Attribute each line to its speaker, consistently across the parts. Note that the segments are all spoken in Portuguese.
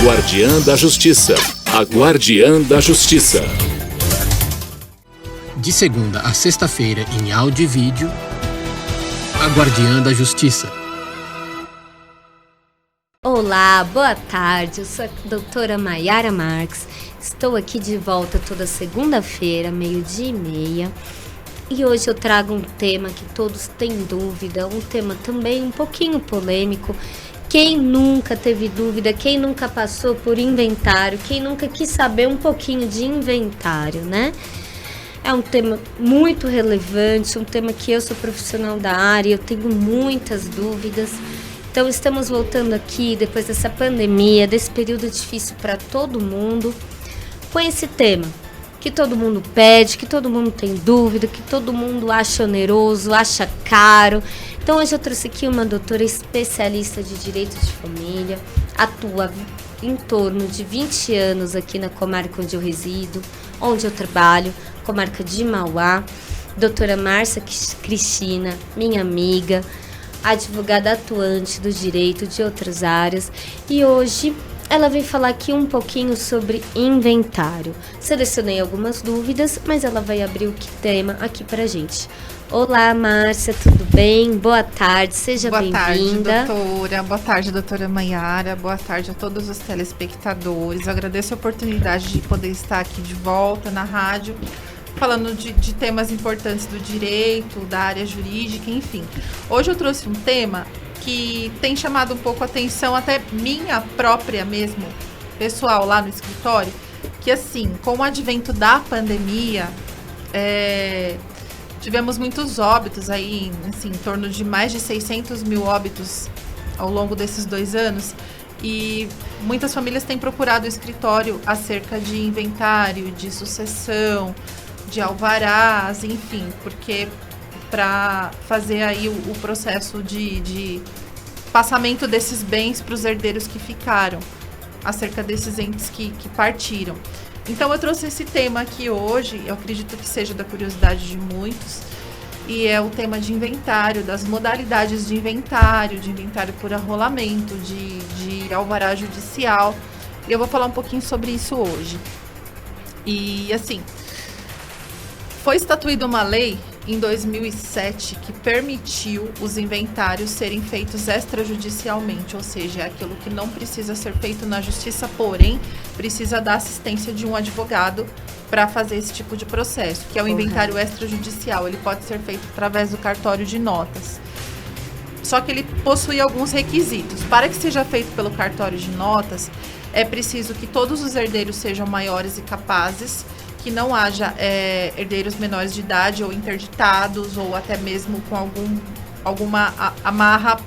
Speaker 1: Guardiã da Justiça. A Guardiã da Justiça.
Speaker 2: De segunda a sexta-feira, em áudio e vídeo, a Guardiã da Justiça.
Speaker 3: Olá, boa tarde, eu sou a doutora Maiara Marques, estou aqui de volta toda segunda-feira, 12:30, e hoje eu trago um tema que todos têm dúvida, um tema também um pouquinho polêmico. Quem nunca teve dúvida, quem nunca passou por inventário, quem nunca quis saber um pouquinho de inventário, né? É um tema muito relevante, um tema que eu sou profissional da área, eu tenho muitas dúvidas. Então estamos voltando aqui, depois dessa pandemia, desse período difícil para todo mundo, com esse tema que todo mundo pede, que todo mundo tem dúvida, que todo mundo acha oneroso, acha caro. Então hoje eu trouxe aqui uma doutora especialista de direito de família, atua em torno de 20 anos aqui na comarca onde eu resido, onde eu trabalho, comarca de Mauá, doutora Márcia Cristina, minha amiga, advogada atuante do direito de outras áreas, e hoje ela vem falar aqui um pouquinho sobre inventário. Selecionei algumas dúvidas, mas ela vai abrir o tema aqui pra gente. Olá, Márcia, tudo bem? Boa tarde, seja bem-vinda.
Speaker 4: Boa tarde, doutora. Boa tarde, doutora Maiara. Boa tarde a todos os telespectadores. Eu agradeço a oportunidade de poder estar aqui de volta na rádio, falando de temas importantes do direito, da área jurídica, enfim. Hoje eu trouxe um tema que tem chamado um pouco a atenção, até minha própria mesmo, pessoal lá no escritório, que assim, com o advento da pandemia, tivemos muitos óbitos aí, assim, em torno de mais de 600 mil óbitos ao longo desses 2 anos, e muitas famílias têm procurado o escritório acerca de inventário, de sucessão, de alvarás, enfim, porque para fazer aí o processo de passamento desses bens para os herdeiros que ficaram, acerca desses entes que partiram. Então eu trouxe esse tema aqui hoje, eu acredito que seja da curiosidade de muitos, e é o tema de inventário, das modalidades de inventário por arrolamento, de alvará judicial, e eu vou falar um pouquinho sobre isso hoje. E assim, foi estatuída uma lei em 2007 que permitiu os inventários serem feitos extrajudicialmente, ou seja, é aquilo que não precisa ser feito na justiça, porém precisa da assistência de um advogado para fazer esse tipo de processo, que é o inventário extrajudicial. Ele pode ser feito através do cartório de notas. Só que ele possui alguns requisitos. Para que seja feito pelo cartório de notas, é preciso que todos os herdeiros sejam maiores e capazes, que não haja herdeiros menores de idade ou interditados, ou até mesmo com alguma amarra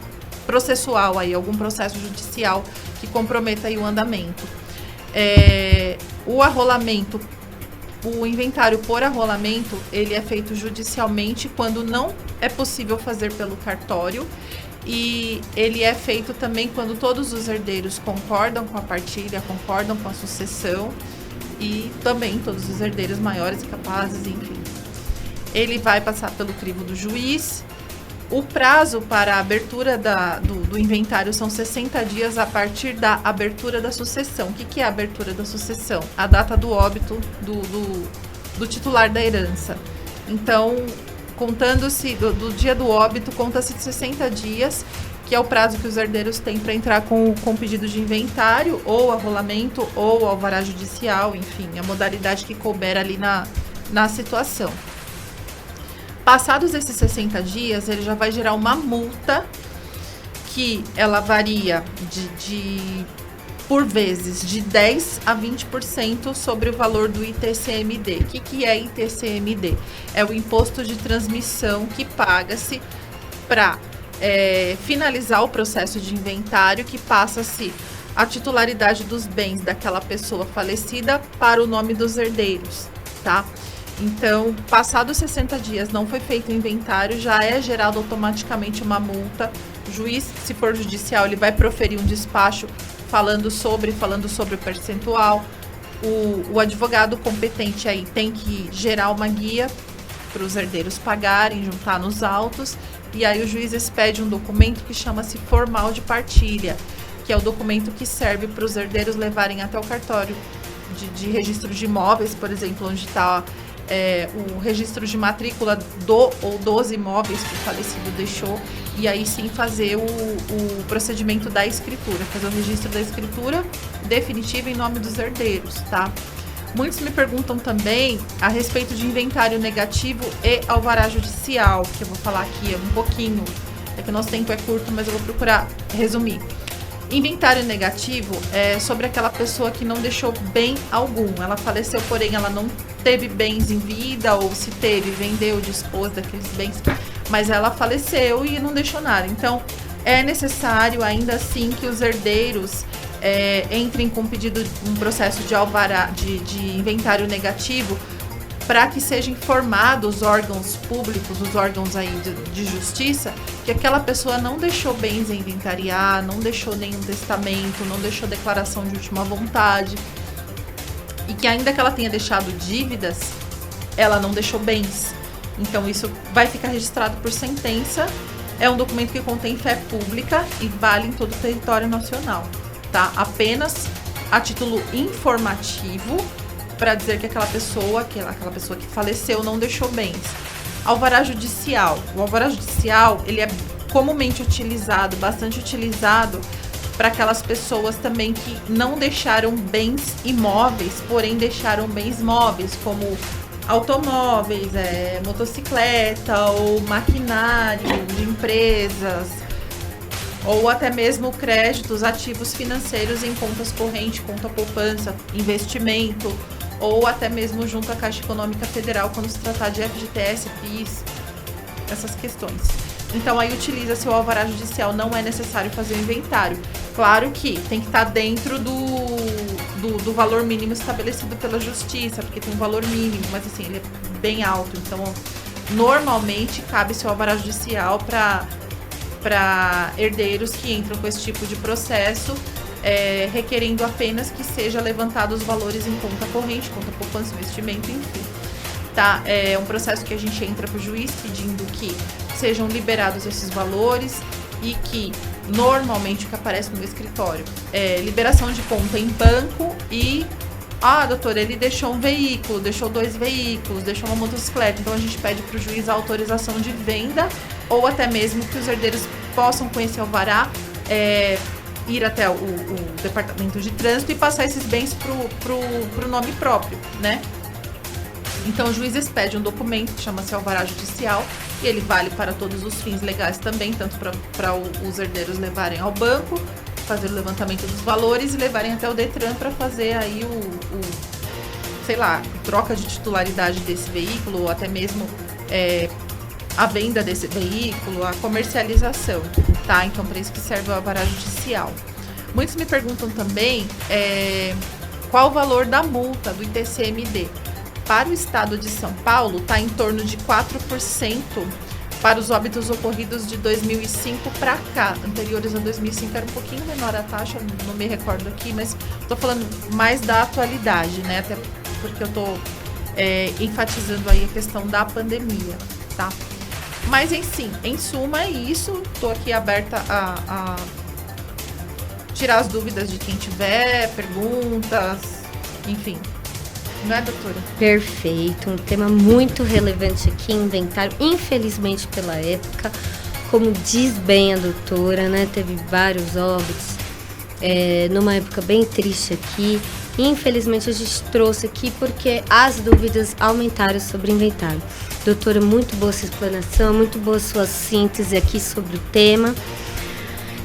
Speaker 4: processual aí, algum processo judicial que comprometa aí o andamento. O arrolamento, o inventário por arrolamento, ele é feito judicialmente quando não é possível fazer pelo cartório, e ele é feito também quando todos os herdeiros concordam com a partilha, concordam com a sucessão, e também todos os herdeiros maiores e capazes, enfim. Ele vai passar pelo crivo do juiz. O prazo para a abertura do inventário são 60 dias a partir da abertura da sucessão. O que é a abertura da sucessão? A data do óbito do titular da herança. Então, contando-se do dia do óbito, conta-se 60 dias, que é o prazo que os herdeiros têm para entrar com pedido de inventário, ou arrolamento, ou alvará judicial, enfim, a modalidade que couber ali na situação. Passados esses 60 dias, ele já vai gerar uma multa, que ela varia por vezes, de 10% a 20% sobre o valor do ITCMD. O que é ITCMD? É o imposto de transmissão que paga-se para finalizar o processo de inventário, que passa-se a titularidade dos bens daquela pessoa falecida para o nome dos herdeiros, tá? Então, passados 60 dias, não foi feito o inventário, já é gerado automaticamente uma multa. O juiz, se for judicial, ele vai proferir um despacho falando sobre o percentual. O advogado competente aí tem que gerar uma guia para os herdeiros pagarem, juntar nos autos, e aí o juiz expede um documento que chama-se formal de partilha. que é o documento que serve para os herdeiros levarem até o cartório de registro de imóveis, por exemplo, onde está o registro de matrícula ou dos imóveis que o falecido deixou, e aí sim fazer o procedimento da escritura, fazer o registro da escritura definitiva em nome dos herdeiros, tá? Muitos me perguntam também a respeito de inventário negativo e alvará judicial, que eu vou falar aqui um pouquinho, é que o nosso tempo é curto, mas eu vou procurar resumir. Inventário negativo é sobre aquela pessoa que não deixou bem algum. Ela faleceu, porém ela não teve bens em vida, ou se teve, vendeu, dispôs daqueles bens, mas ela faleceu e não deixou nada. Então, é necessário ainda assim que os herdeiros entrem com pedido, um processo de alvará, de inventário negativo, para que sejam informados os órgãos públicos, os órgãos aí de justiça, que aquela pessoa não deixou bens a inventariar, não deixou nenhum testamento, não deixou declaração de última vontade, e que ainda que ela tenha deixado dívidas, ela não deixou bens. Então isso vai ficar registrado por sentença, é um documento que contém fé pública e vale em todo o território nacional, tá? Apenas a título informativo, para dizer que aquela pessoa que faleceu não deixou bens. Alvará judicial. O alvará judicial, ele é comumente utilizado, bastante utilizado, para aquelas pessoas também que não deixaram bens imóveis, porém deixaram bens móveis, como automóveis, motocicleta ou maquinário de empresas, ou até mesmo créditos, ativos financeiros em contas correntes, conta poupança, investimento, ou até mesmo junto à Caixa Econômica Federal, quando se tratar de FGTS, PIS, essas questões. Então, aí utiliza-se o alvará judicial, não é necessário fazer o inventário. Claro que tem que estar dentro do valor mínimo estabelecido pela Justiça, porque tem um valor mínimo, mas assim, ele é bem alto. Então, normalmente, cabe-se o alvará judicial para herdeiros que entram com esse tipo de processo, requerendo apenas que seja levantado os valores em conta corrente, conta poupança, investimento, enfim. Tá? É um processo que a gente entra para o juiz pedindo que sejam liberados esses valores e que, normalmente, o que aparece no escritório é liberação de conta em banco e... doutor, ele deixou um veículo, deixou 2 veículos, deixou uma motocicleta. Então, a gente pede para o juiz a autorização de venda ou até mesmo que os herdeiros possam conhecer o alvará, ir até o departamento de trânsito e passar esses bens pro nome próprio, né? Então, o juiz expede um documento que chama-se alvará judicial e ele vale para todos os fins legais também, tanto para os herdeiros levarem ao banco, fazer o levantamento dos valores e levarem até o Detran para fazer aí troca de titularidade desse veículo, ou até mesmo a venda desse veículo, a comercialização, tá? Então, para isso que serve o alvará judicial. Muitos me perguntam também qual o valor da multa do ITCMD. Para o estado de São Paulo, está em torno de 4% para os óbitos ocorridos de 2005 para cá. Anteriores a 2005 era um pouquinho menor a taxa, não me recordo aqui, mas estou falando mais da atualidade, né? Até porque eu estou enfatizando aí a questão da pandemia, tá? Mas, em suma, é isso. Estou aqui aberta a tirar as dúvidas de quem tiver, perguntas, enfim. Não é, doutora?
Speaker 3: Perfeito. Um tema muito relevante aqui, inventário. Infelizmente, pela época, como diz bem a doutora, né? Teve vários óbitos. Numa época bem triste aqui. Infelizmente, a gente trouxe aqui porque as dúvidas aumentaram sobre inventário. Doutora, muito boa sua explanação, muito boa sua síntese aqui sobre o tema.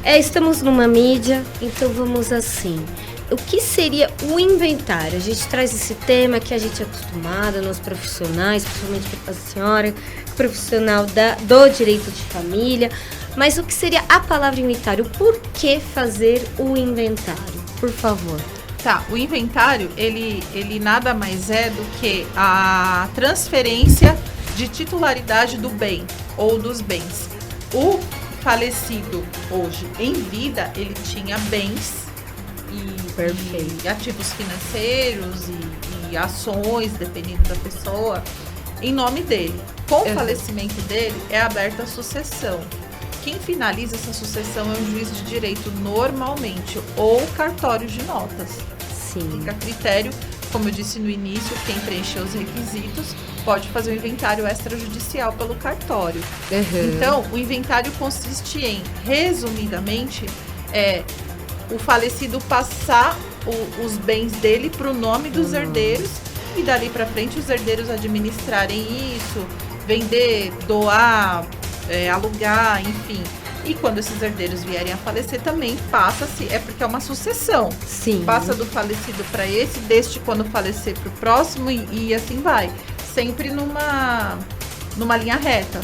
Speaker 3: Estamos numa mídia, então vamos assim. O que seria o inventário? A gente traz esse tema que a gente é acostumado, nós profissionais, principalmente a senhora, profissional do direito de família. Mas o que seria a palavra inventário? Por que fazer o inventário? Por favor.
Speaker 4: Tá, o inventário, ele nada mais é do que a transferência de titularidade do bem ou dos bens. O falecido hoje em vida, ele tinha bens e ativos financeiros e ações, dependendo da pessoa, em nome dele. Com o falecimento dele, é aberta a sucessão, quem finaliza essa sucessão é um juiz de direito normalmente, ou cartório de notas.
Speaker 3: Sim.
Speaker 4: Fica a critério, como eu disse no início, quem preencher os requisitos pode fazer o inventário extrajudicial pelo cartório. Então, o inventário consiste em, resumidamente, o falecido passar os bens dele para o nome dos herdeiros e dali para frente os herdeiros administrarem isso, vender, doar, alugar, enfim. E quando esses herdeiros vierem a falecer também passa-se, porque é uma sucessão.
Speaker 3: Sim.
Speaker 4: Passa do falecido para esse, deste quando falecer para o próximo e assim vai. Sempre numa linha reta.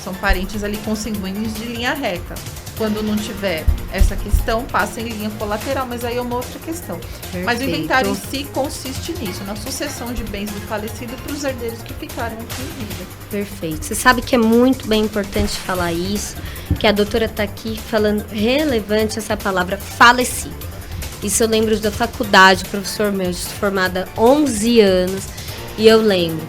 Speaker 4: São parentes ali consanguíneos de linha reta. Quando não tiver essa questão, passa em linha colateral, mas aí é uma outra questão.
Speaker 3: Perfeito.
Speaker 4: Mas o inventário em si consiste nisso, na sucessão de bens do falecido para os herdeiros que ficaram aqui em vida.
Speaker 3: Perfeito. Você sabe que é muito bem importante falar isso, que a doutora está aqui falando relevante essa palavra falecido. Isso eu lembro da faculdade, o professor meu, formada há 11 anos, e eu lembro.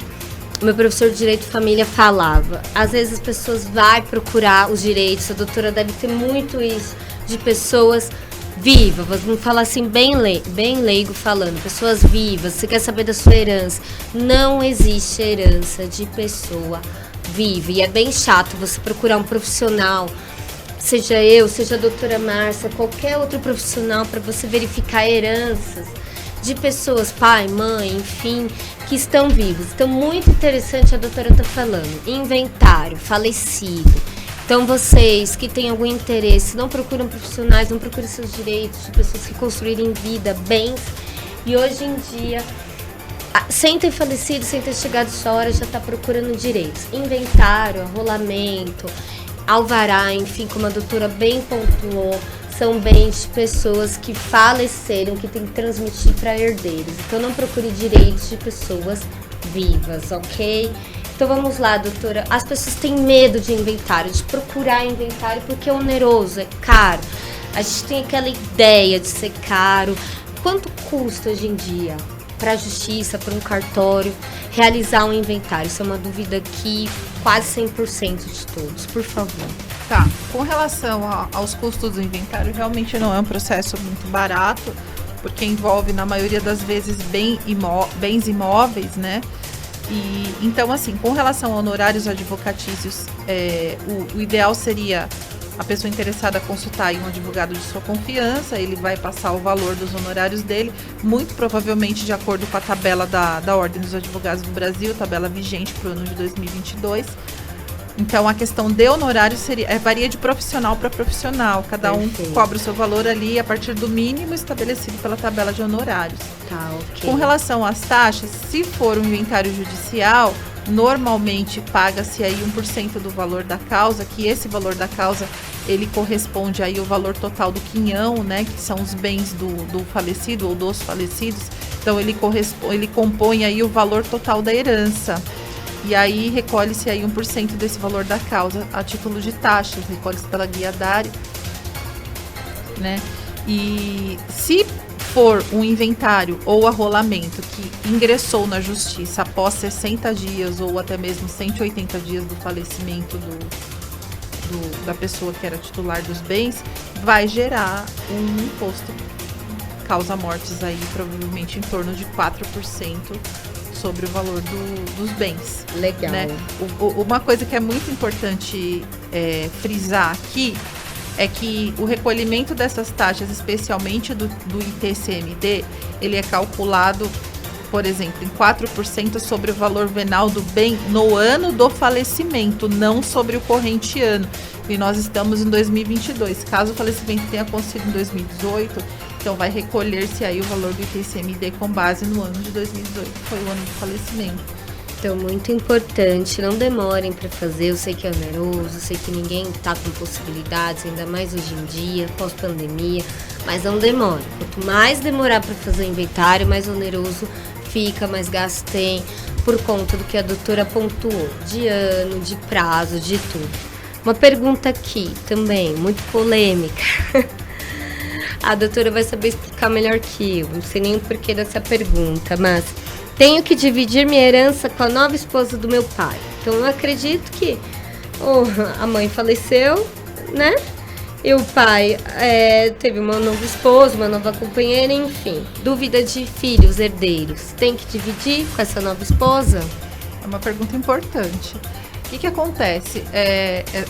Speaker 3: O meu professor de Direito de Família falava, às vezes as pessoas vão procurar os direitos, a doutora deve ter muito isso, de pessoas vivas, vamos falar assim, bem leigo falando, pessoas vivas, você quer saber da sua herança. Não existe herança de pessoa viva, e é bem chato você procurar um profissional, seja eu, seja a doutora Márcia, qualquer outro profissional, para você verificar heranças de pessoas, pai, mãe, enfim, que estão vivos. Então, muito interessante a doutora está falando. Inventário, falecido. Então, vocês que têm algum interesse, não procuram profissionais, não procuram seus direitos de pessoas que construírem vida, bens. E hoje em dia, sem ter falecido, sem ter chegado sua hora, já está procurando direitos. Inventário, arrolamento, alvará, enfim, como a doutora bem pontuou, são bens de pessoas que faleceram, que tem que transmitir para herdeiros. Então, não procure direitos de pessoas vivas, ok? Então, vamos lá, doutora. As pessoas têm medo de inventário, de procurar inventário, porque é oneroso, é caro. A gente tem aquela ideia de ser caro. Quanto custa hoje em dia para a justiça, para um cartório, realizar um inventário? Isso é uma dúvida aqui, quase 100% de todos. Por favor.
Speaker 4: Tá, com relação aos custos do inventário, realmente não é um processo muito barato, porque envolve, na maioria das vezes, bens imóveis, né? E, então, assim, com relação a honorários advocatícios, o ideal seria a pessoa interessada consultar aí um advogado de sua confiança, ele vai passar o valor dos honorários dele, muito provavelmente de acordo com a tabela da Ordem dos Advogados do Brasil, tabela vigente para o ano de 2022. Então, a questão de honorário varia de profissional para profissional. Cada
Speaker 3: Perfeito.
Speaker 4: Um cobra o seu valor ali a partir do mínimo estabelecido pela tabela de honorários.
Speaker 3: Tá, ok.
Speaker 4: Com relação às taxas, se for um inventário judicial, normalmente paga-se aí 1% do valor da causa, que esse valor da causa, ele corresponde aí ao valor total do quinhão, né, que são os bens do falecido ou dos falecidos. Então, ele compõe aí o valor total da herança. E aí recolhe-se aí 1% desse valor da causa a título de taxas, recolhe-se pela guia Dário, né? E se for um inventário ou arrolamento que ingressou na justiça após 60 dias ou até mesmo 180 dias do falecimento da pessoa que era titular dos bens, vai gerar um imposto causa-mortes aí provavelmente em torno de 4% sobre o valor dos bens.
Speaker 3: Legal.
Speaker 4: Né? Uma coisa que é muito importante frisar aqui é que o recolhimento dessas taxas, especialmente do ITCMD, ele é calculado, por exemplo, em 4% sobre o valor venal do bem no ano do falecimento, não sobre o corrente ano. E nós estamos em 2022. Caso o falecimento tenha acontecido em 2018, então vai recolher-se aí o valor do ITCMD com base no ano de 2018, que foi o ano do falecimento.
Speaker 3: Então, muito importante, não demorem para fazer. Eu sei que é oneroso, eu sei que ninguém está com possibilidades, ainda mais hoje em dia, pós-pandemia, mas não demore. Quanto mais demorar para fazer o inventário, mais oneroso fica, mais gasto tem, por conta do que a doutora pontuou, de ano, de prazo, de tudo. Uma pergunta aqui também, muito polêmica. A doutora vai saber explicar melhor que eu, não sei nem o porquê dessa pergunta, mas tenho que dividir minha herança com a nova esposa do meu pai. Então eu acredito que a mãe faleceu, né? E o pai teve uma nova esposa, uma nova companheira, enfim. Dúvida de filhos, herdeiros. Tem que dividir com essa nova esposa?
Speaker 4: É uma pergunta importante. O que acontece?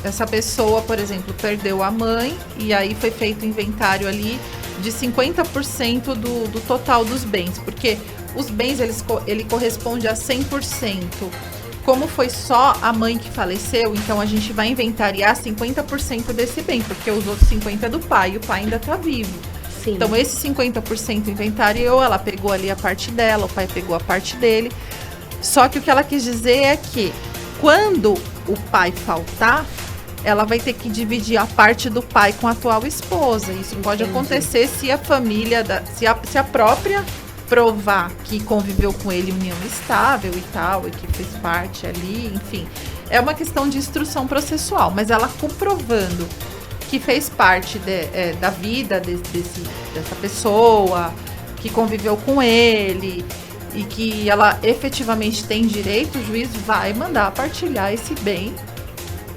Speaker 4: Essa pessoa, por exemplo, perdeu a mãe e aí foi feito um inventário ali de 50% do total dos bens, porque os bens ele corresponde a 100%. Como foi só a mãe que faleceu, então a gente vai inventariar 50% desse bem, porque os outros 50% é do pai, e o pai ainda está vivo.
Speaker 3: Sim.
Speaker 4: Então esse 50% inventariou, ela pegou ali a parte dela, o pai pegou a parte dele. Só que o que ela quis dizer é que quando o pai faltar, ela vai ter que dividir a parte do pai com a atual esposa. Isso pode acontecer se a família, se a própria provar que conviveu com ele em união estável e tal, e que fez parte ali, enfim. É uma questão de instrução processual, mas ela comprovando que fez parte da vida dessa pessoa, que conviveu com ele e que ela efetivamente tem direito, o juiz vai mandar partilhar esse bem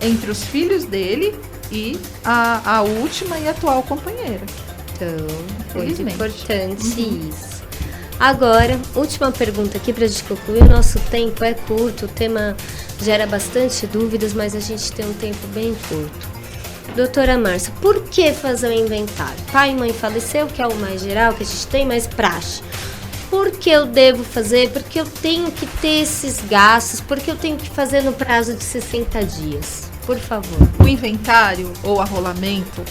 Speaker 4: entre os filhos dele e a última e atual companheira.
Speaker 3: Então, muito importante isso. Agora, última pergunta aqui para a gente concluir. O nosso tempo é curto, o tema gera bastante dúvidas, mas a gente tem um tempo bem curto. Doutora Márcia, por que fazer o inventário? Pai e mãe faleceu, que é o mais geral, que a gente tem mais praxe. Por que eu devo fazer? Porque eu tenho que ter esses gastos, porque eu tenho que fazer no prazo de 60 dias. Por favor.
Speaker 4: O inventário ou arrolamento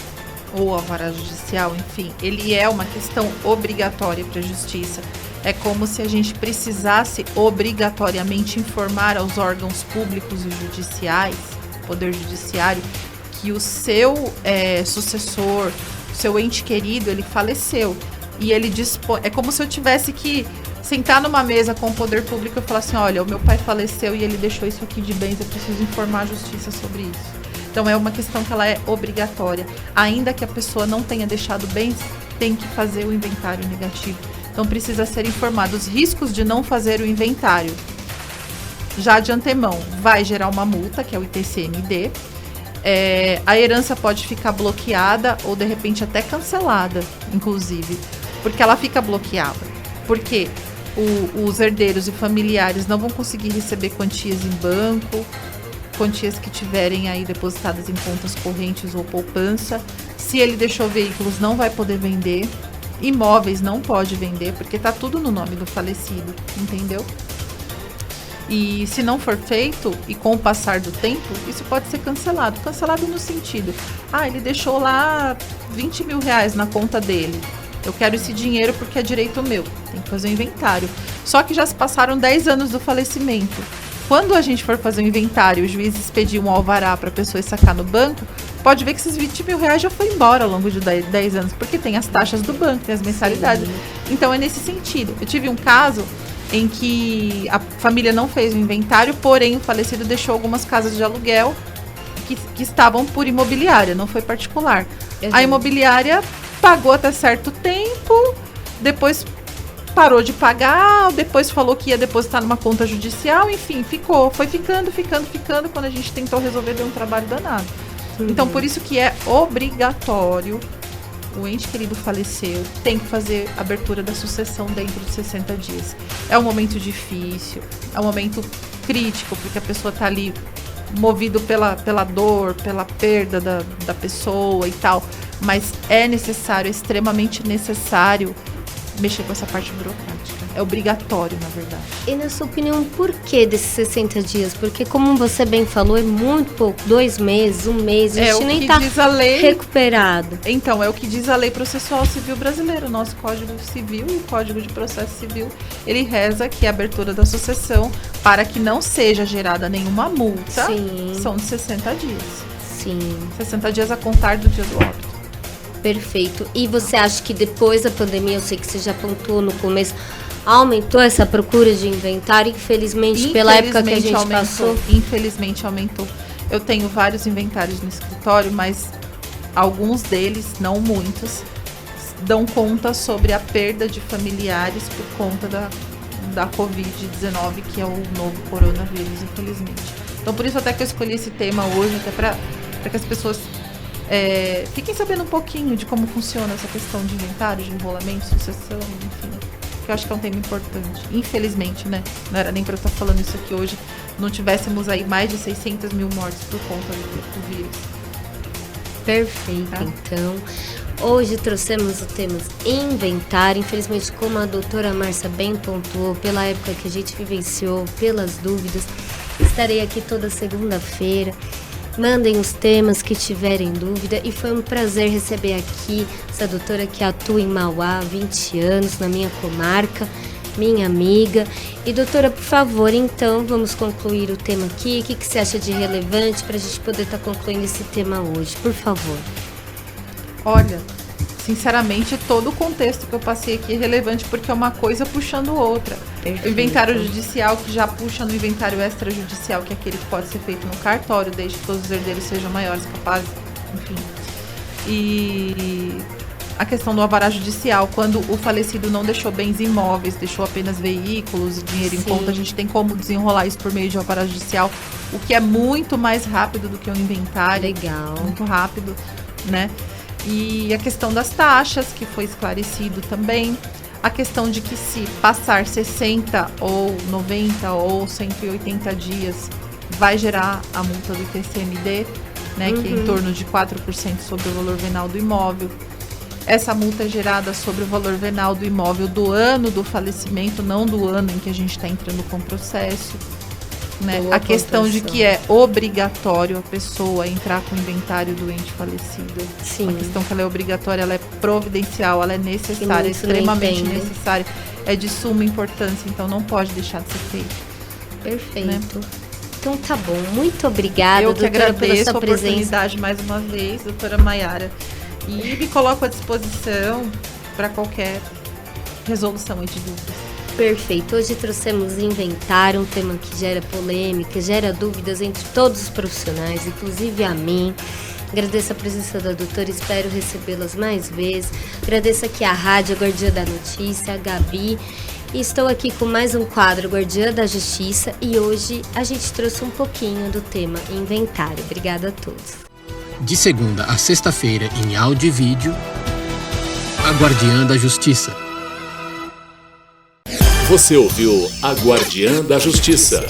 Speaker 4: ou a vara judicial, enfim, ele é uma questão obrigatória para a justiça. É como se a gente precisasse obrigatoriamente informar aos órgãos públicos e judiciais, poder judiciário, que o seu sucessor, o seu ente querido, ele faleceu. E ele dispõe. É como se eu tivesse que sentar numa mesa com o poder público e falar assim: olha, o meu pai faleceu e ele deixou isso aqui de bens, eu preciso informar a justiça sobre isso. Então é uma questão que ela é obrigatória. Ainda que a pessoa não tenha deixado bens, tem que fazer o inventário negativo. Então precisa ser informado os riscos de não fazer o inventário. Já de antemão, vai gerar uma multa, que é o ITCMD. A herança pode ficar bloqueada ou de repente até cancelada, inclusive, porque ela fica bloqueada. Porque os herdeiros e familiares não vão conseguir receber quantias em banco, quantias que tiverem aí depositadas em contas correntes ou poupança. Se ele deixou veículos, não vai poder vender. Imóveis não pode vender, porque tá tudo no nome do falecido, entendeu? E se não for feito, e com o passar do tempo, isso pode ser cancelado. Cancelado no sentido, ele deixou lá 20 mil reais na conta dele. Eu quero esse dinheiro porque é direito meu. Tem que fazer um inventário. Só que já se passaram 10 anos do falecimento. Quando a gente for fazer um inventário, o juiz expedir um alvará para a pessoa ir sacar no banco, pode ver que esses 20 mil reais já foi embora ao longo de 10 anos, porque tem as taxas do banco, tem as mensalidades. Sim. Então é nesse sentido. Eu tive um caso em que a família não fez o inventário, porém o falecido deixou algumas casas de aluguel que estavam por imobiliária, não foi particular. A imobiliária pagou até certo tempo, depois parou de pagar, depois falou que ia depositar numa conta judicial, enfim, foi ficando, quando a gente tentou resolver, deu um trabalho danado. Então, por isso que é obrigatório, o ente querido faleceu, tem que fazer abertura da sucessão dentro de 60 dias. É um momento difícil, é um momento crítico, porque a pessoa está ali movido pela dor, pela perda da pessoa e tal, mas é necessário, é extremamente necessário mexer com essa parte burocrática. É obrigatório, na verdade.
Speaker 3: E na sua opinião, por que desses 60 dias? Porque, como você bem falou, é muito pouco. 2 meses, 1 mês, a gente nem está recuperado.
Speaker 4: Então, é o que diz a Lei Processual Civil Brasileira. O nosso Código Civil e o Código de Processo Civil, ele reza que a abertura da sucessão, para que não seja gerada nenhuma multa,
Speaker 3: Sim.
Speaker 4: são de 60 dias.
Speaker 3: Sim.
Speaker 4: 60 dias a contar do dia do óbito.
Speaker 3: Perfeito. E você acha que depois da pandemia, eu sei que você já apontou no começo, aumentou essa procura de inventário, infelizmente pela época que a gente passou?
Speaker 4: Infelizmente aumentou. Eu tenho vários inventários no escritório, mas alguns deles, não muitos, dão conta sobre a perda de familiares por conta da Covid-19, que é o novo coronavírus, infelizmente. Então, por isso até que eu escolhi esse tema hoje, até para que as pessoas Fiquem sabendo um pouquinho de como funciona essa questão de inventário, de enrolamento, sucessão, enfim. Que eu acho que é um tema importante. Infelizmente, né? Não era nem para eu estar falando isso aqui hoje. Não tivéssemos aí mais de 600 mil mortes por conta do vírus.
Speaker 3: Perfeito,
Speaker 4: Tá?
Speaker 3: então. Hoje trouxemos o tema inventário. Infelizmente, como a doutora Márcia bem pontuou, pela época que a gente vivenciou, pelas dúvidas, estarei aqui toda segunda-feira. Mandem os temas que tiverem dúvida. E foi um prazer receber aqui essa doutora que atua em Mauá há 20 anos, na minha comarca, minha amiga. E doutora, por favor, então, vamos concluir o tema aqui. O que você acha de relevante para a gente poder estar concluindo esse tema hoje? Por favor.
Speaker 4: Olha, sinceramente, todo o contexto que eu passei aqui é relevante porque é uma coisa puxando outra.
Speaker 3: Perfeito.
Speaker 4: O inventário judicial, que já puxa no inventário extrajudicial, que é aquele que pode ser feito no cartório, desde que todos os herdeiros sejam maiores, capazes, enfim. E a questão do alvará judicial, quando o falecido não deixou bens imóveis, deixou apenas veículos e dinheiro em
Speaker 3: Sim.
Speaker 4: conta, a gente tem como desenrolar isso por meio de alvará judicial, o que é muito mais rápido do que o inventário.
Speaker 3: Legal.
Speaker 4: Muito rápido, né? E a questão das taxas, que foi esclarecido também. A questão de que se passar 60 ou 90 ou 180 dias, vai gerar a multa do TCMD, né? Que é em torno de 4% sobre o valor venal do imóvel. Essa multa é gerada sobre o valor venal do imóvel do ano do falecimento, não do ano em que a gente está entrando com o processo. Né?
Speaker 3: Boa
Speaker 4: A questão de
Speaker 3: pontuação.
Speaker 4: que é obrigatório a pessoa entrar com o inventário do ente falecido.
Speaker 3: Sim.
Speaker 4: Uma questão que ela é obrigatória, ela é providencial, ela é necessária,
Speaker 3: muitos não
Speaker 4: extremamente
Speaker 3: entendem.
Speaker 4: necessária. É de suma importância, então não pode deixar de ser feito.
Speaker 3: Perfeito.
Speaker 4: Né?
Speaker 3: Então tá bom. Muito obrigada,
Speaker 4: Eu que
Speaker 3: doutora, pela
Speaker 4: agradeço a
Speaker 3: sua presença.
Speaker 4: oportunidade mais uma vez, doutora Maiara. E me coloco à disposição para qualquer resolução de dúvidas.
Speaker 3: Perfeito. Hoje trouxemos inventário, um tema que gera polêmica, gera dúvidas entre todos os profissionais, inclusive a mim. Agradeço a presença da doutora, espero recebê-las mais vezes. Agradeço aqui a Rádio Guardiã da Notícia, a Gabi. E estou aqui com mais um quadro Guardiã da Justiça e hoje a gente trouxe um pouquinho do tema inventário. Obrigada a todos.
Speaker 2: De segunda a sexta-feira, em áudio e vídeo, a Guardiã da Justiça.
Speaker 1: Você ouviu a Guardiã da Justiça.